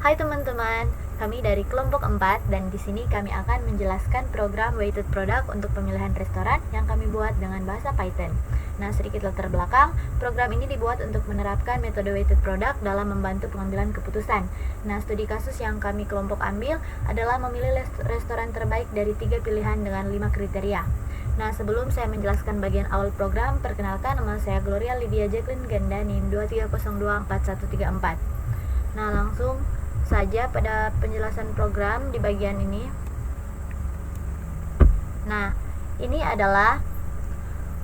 Hai teman-teman, kami dari kelompok 4 dan di sini kami akan menjelaskan program Weighted Product untuk pemilihan restoran yang kami buat dengan bahasa Python. Nah, sedikit latar belakang, program ini dibuat untuk menerapkan metode Weighted Product dalam membantu pengambilan keputusan. Nah, studi kasus yang kami kelompok ambil adalah memilih restoran terbaik dari 3 pilihan dengan 5 kriteria. Nah, sebelum saya menjelaskan bagian awal program, perkenalkan nama saya Gloria Lydia Jacqueline Ganda NIM 23024134. Nah, langsung saja pada penjelasan program di bagian ini. Nah, ini adalah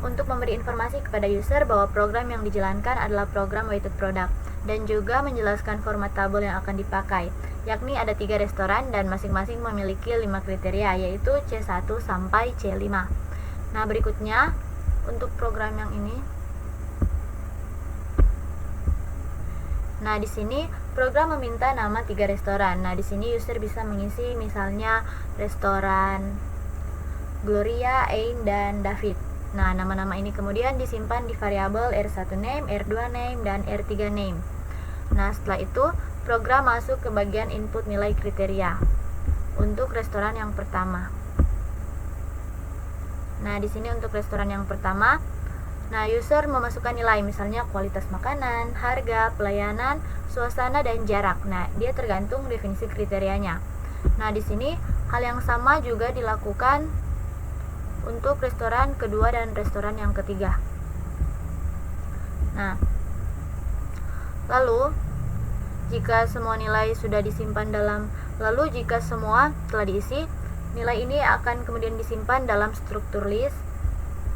untuk memberi informasi kepada user bahwa program yang dijalankan adalah program Weighted Product dan juga menjelaskan format tabel yang akan dipakai, yakni ada 3 restoran dan masing-masing memiliki 5 kriteria, yaitu C1 sampai C5. Nah, berikutnya untuk program yang ini. Nah, di sini program meminta nama 3 restoran. Nah, di sini user bisa mengisi misalnya restoran Gloria, Ain, dan David. Nah, nama-nama ini kemudian disimpan di variabel R1 name, R2 name, dan R3 name. Nah, setelah itu program masuk ke bagian input nilai kriteria untuk restoran yang pertama. Nah, di sini untuk restoran yang pertama, nah, user memasukkan nilai, misalnya kualitas makanan, harga, pelayanan, suasana, dan jarak. Nah, dia tergantung definisi kriterianya. Nah, di sini hal yang sama juga dilakukan untuk restoran kedua dan restoran yang ketiga. Nah, lalu jika semua nilai sudah disimpan jika semua telah diisi, nilai ini akan kemudian disimpan dalam struktur list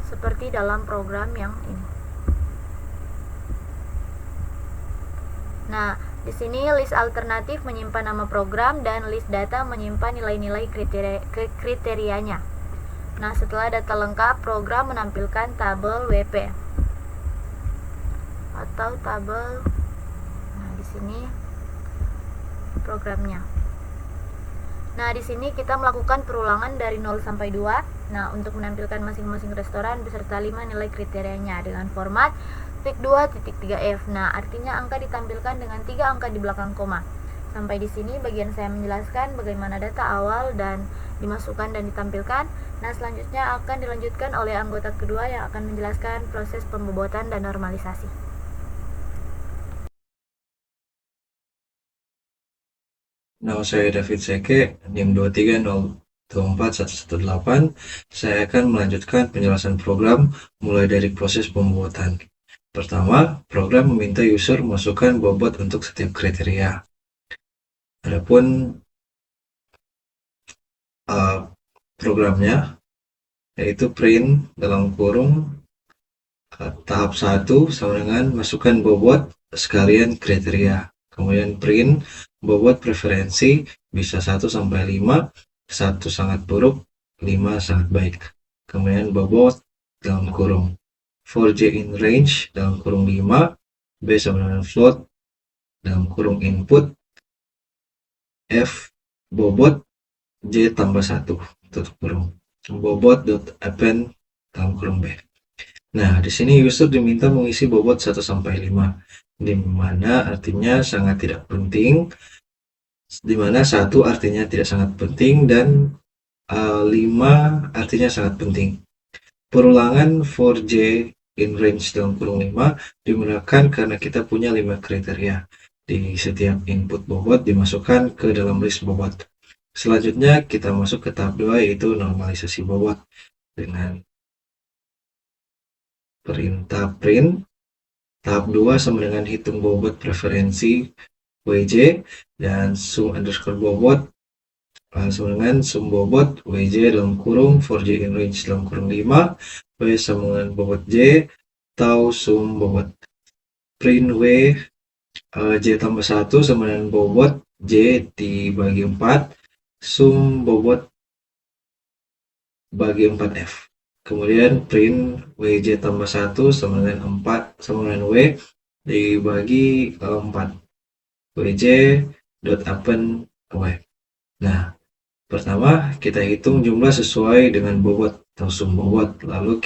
seperti dalam program yang ini. Nah, di sini list alternatif menyimpan nama program dan list data menyimpan nilai-nilai kriterianya. Nah, setelah data lengkap, program menampilkan tabel WP atau tabel. Nah, di sini programnya. Nah, di sini kita melakukan perulangan dari 0 sampai 2. Nah, untuk menampilkan masing-masing restoran beserta 5 nilai kriterianya dengan format *2.3f. Nah, artinya angka ditampilkan dengan 3 angka di belakang koma. Sampai di sini bagian saya menjelaskan bagaimana data awal dan dimasukkan dan ditampilkan. Nah, selanjutnya akan dilanjutkan oleh anggota kedua yang akan menjelaskan proses pembobotan dan normalisasi. Nama saya David Seke, NIM 230241118. Saya akan melanjutkan penjelasan program mulai dari proses pembuatan. Pertama, program meminta user masukkan bobot untuk setiap kriteria. Adapun programnya yaitu print dalam kurung tahap 1 sama dengan masukkan bobot sekalian kriteria. Kemudian print bobot preferensi bisa 1 sampai 5, 1 sangat buruk, 5 sangat baik. Kemudian bobot dalam kurung for J in range dalam kurung 5, B sama dengan float dalam kurung input, F bobot J tambah 1 tutup kurung, bobot.append dalam kurung B. Nah, di sini user diminta mengisi bobot 1 sampai 5, di mana artinya sangat tidak penting, di mana 1 artinya tidak sangat penting dan 5 artinya sangat penting. Perulangan for J in range dalam kurung 5 digunakan karena kita punya 5 kriteria. Di setiap input bobot dimasukkan ke dalam list bobot. Selanjutnya kita masuk ke tahap 2 yaitu normalisasi bobot dengan perintah print. Tahap 2 sama dengan hitung bobot preferensi WJ dan sum underscore bobot sama dengan sum bobot WJ dalam kurung for J in range dalam kurung 5, W sama dengan bobot J atau sum bobot print W J tambah 1 sama dengan bobot J dibagi 4 sum bobot bagi 4F. Kemudian print WJ tambah 1 sama dengan 4 sama dengan W dibagi 4 WJ dot append W. Nah, pertama kita hitung jumlah sesuai dengan bobot atau sum bobot. Lalu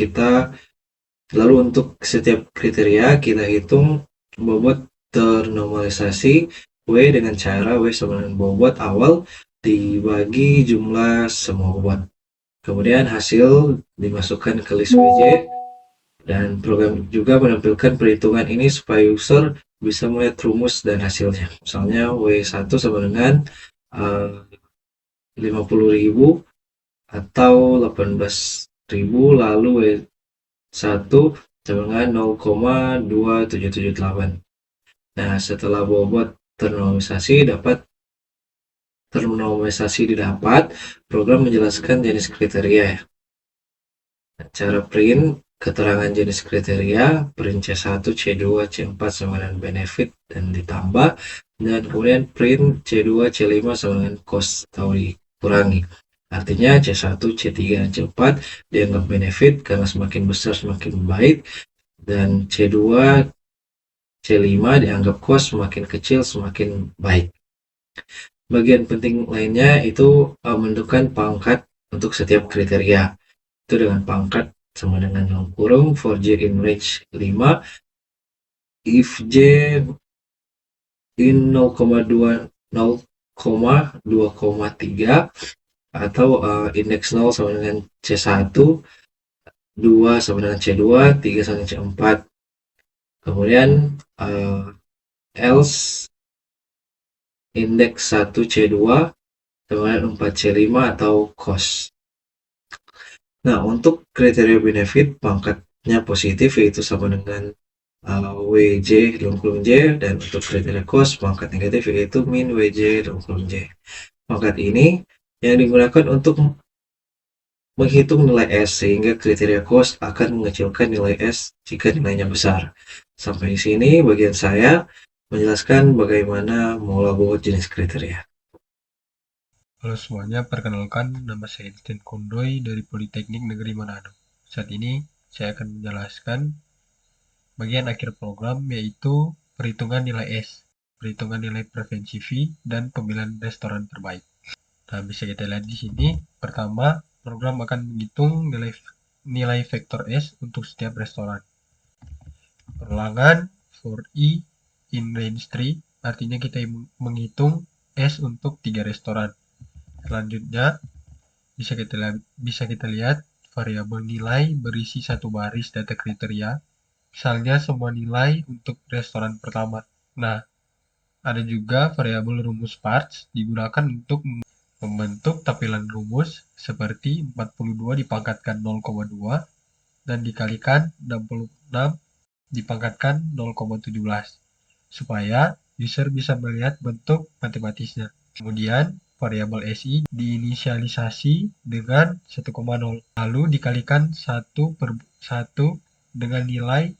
untuk setiap kriteria kita hitung bobot ternormalisasi W dengan cara W sama dengan bobot awal dibagi jumlah semua bobot. Kemudian hasil dimasukkan ke list WJ, dan program juga menampilkan perhitungan ini supaya user bisa melihat rumus dan hasilnya. Misalnya W1 sama dengan 50.000 atau 18.000, lalu W1 sama dengan 0,2778. Nah, setelah bobot ternormalisasi didapat, program menjelaskan jenis kriteria. Cara print keterangan jenis kriteria, print C1, C2, C4 sama dengan benefit dan ditambah, dan kemudian print C2, C5 sama dengan cost atau dikurangi. Artinya C1, C3, dan C4 dianggap benefit karena semakin besar semakin baik, dan C2, C5 dianggap cost semakin kecil semakin baik. Bagian penting lainnya itu menentukan pangkat untuk setiap kriteria. Itu dengan pangkat sama dengan dalam kurung for J in range 5, if J in 0,2,3, atau indeks 0 sama dengan C1, 2 sama dengan C2, 3 sama dengan C4. Kemudian else indeks 1 C2 sama dengan 4 C5 atau cost. Nah, untuk kriteria benefit pangkatnya positif yaitu sama dengan WJ dalam kurung J, dan untuk kriteria cost pangkat negatif yaitu min WJ dalam kurung J. Pangkat ini yang digunakan untuk menghitung nilai S, sehingga kriteria cost akan mengecilkan nilai S jika nilainya besar. Sampai di sini bagian saya menjelaskan bagaimana mengolah bobot jenis kriteria. Halo semuanya, perkenalkan nama saya Sten Kondoy dari Politeknik Negeri Manado. Saat ini saya akan menjelaskan bagian akhir program, yaitu perhitungan nilai S, perhitungan nilai preferensi fee, dan pemilihan restoran terbaik. Nah, bisa kita lihat di sini. Pertama, program akan menghitung nilai vektor S untuk setiap restoran. Perlangan for E in range 3, artinya kita menghitung S untuk 3 restoran. Selanjutnya, bisa kita lihat variabel nilai berisi satu baris data kriteria, misalnya semua nilai untuk restoran pertama. Nah, ada juga variabel rumus parts digunakan untuk membentuk tampilan rumus seperti 42 dipangkatkan 0,2 dan dikalikan 66 dipangkatkan 0,17 supaya user bisa melihat bentuk matematisnya. Kemudian variabel SI diinisialisasi dengan 1,0 lalu dikalikan 1/1 dengan nilai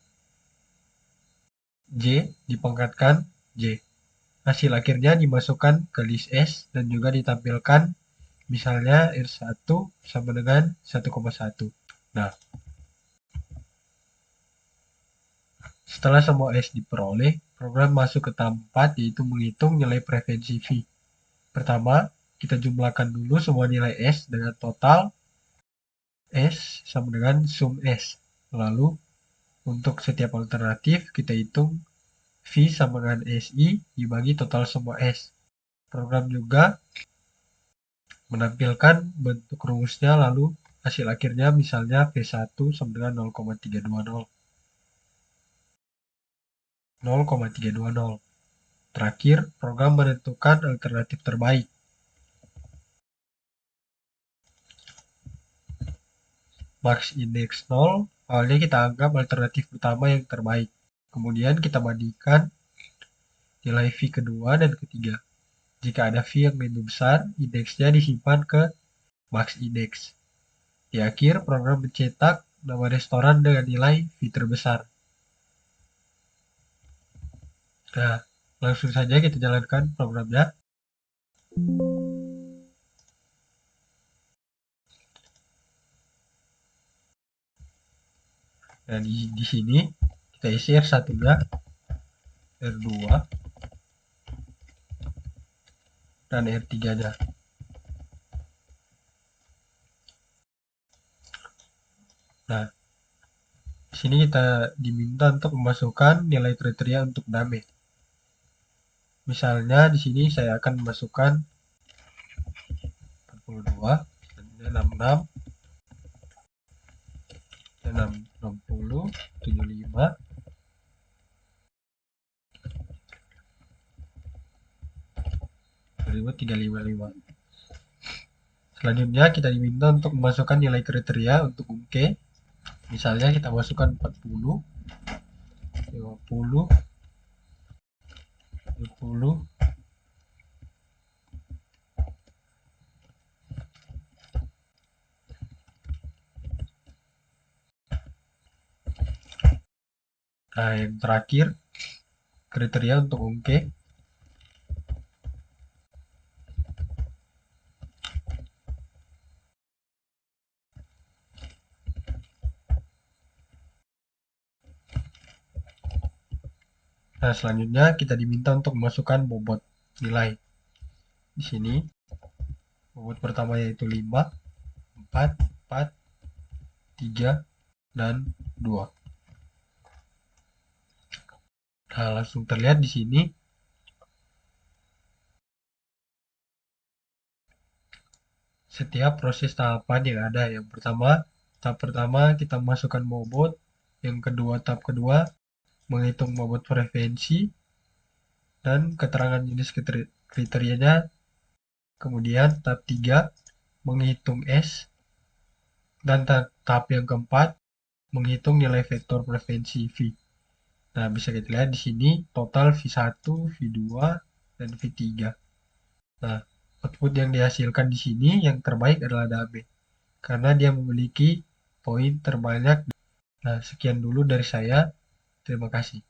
J dipangkatkan J. Hasil akhirnya dimasukkan ke list S dan juga ditampilkan, misalnya R1 sama dengan 1,1. Nah, setelah semua S diperoleh, program masuk ke tahap 4, yaitu menghitung nilai preferensi fee. Pertama, kita jumlahkan dulu semua nilai S dengan total S sama dengan sum S. Lalu, untuk setiap alternatif, kita hitung V sama dengan SI dibagi total semua S. Program juga menampilkan bentuk rumusnya, lalu hasil akhirnya misalnya V1 sama dengan 0,320. 0,320. Terakhir, program menentukan alternatif terbaik. Max index 0, awalnya kita anggap alternatif utama yang terbaik. Kemudian kita bandingkan nilai V kedua dan ketiga. Jika ada V yang lebih besar, indeksnya disimpan ke max index. Di akhir, program mencetak nama restoran dengan nilai V terbesar. Nah, langsung saja kita jalankan programnya. Nah, di sini kita isi R1-nya, R2, dan R3-nya. Nah, di sini kita diminta untuk memasukkan nilai kriteria untuk name. Misalnya di sini saya akan memasukkan 42, selanjutnya 66, 60, 75, 355. Selanjutnya kita diminta untuk memasukkan nilai kriteria untuk UMKE. Misalnya kita masukkan 40, 50, 70, 50. Nah, yang terakhir kriteria untuk UMKE. Nah, selanjutnya kita diminta untuk memasukkan bobot nilai. Di sini bobot pertama yaitu 5, 4, 4, 3, dan 2. Nah, langsung terlihat di sini setiap proses tahapan yang ada. Yang pertama, tahap pertama kita masukkan bobot. Yang kedua, tahap kedua menghitung bobot preferensi dan keterangan jenis kriterianya. Kemudian tahap 3 menghitung S, dan tahap yang keempat menghitung nilai vektor preferensi V. Nah, bisa kita lihat di sini total V1, V2, dan V3. Nah, output yang dihasilkan di sini yang terbaik adalah Dame, karena dia memiliki poin terbanyak. Nah, sekian dulu dari saya. Terima kasih.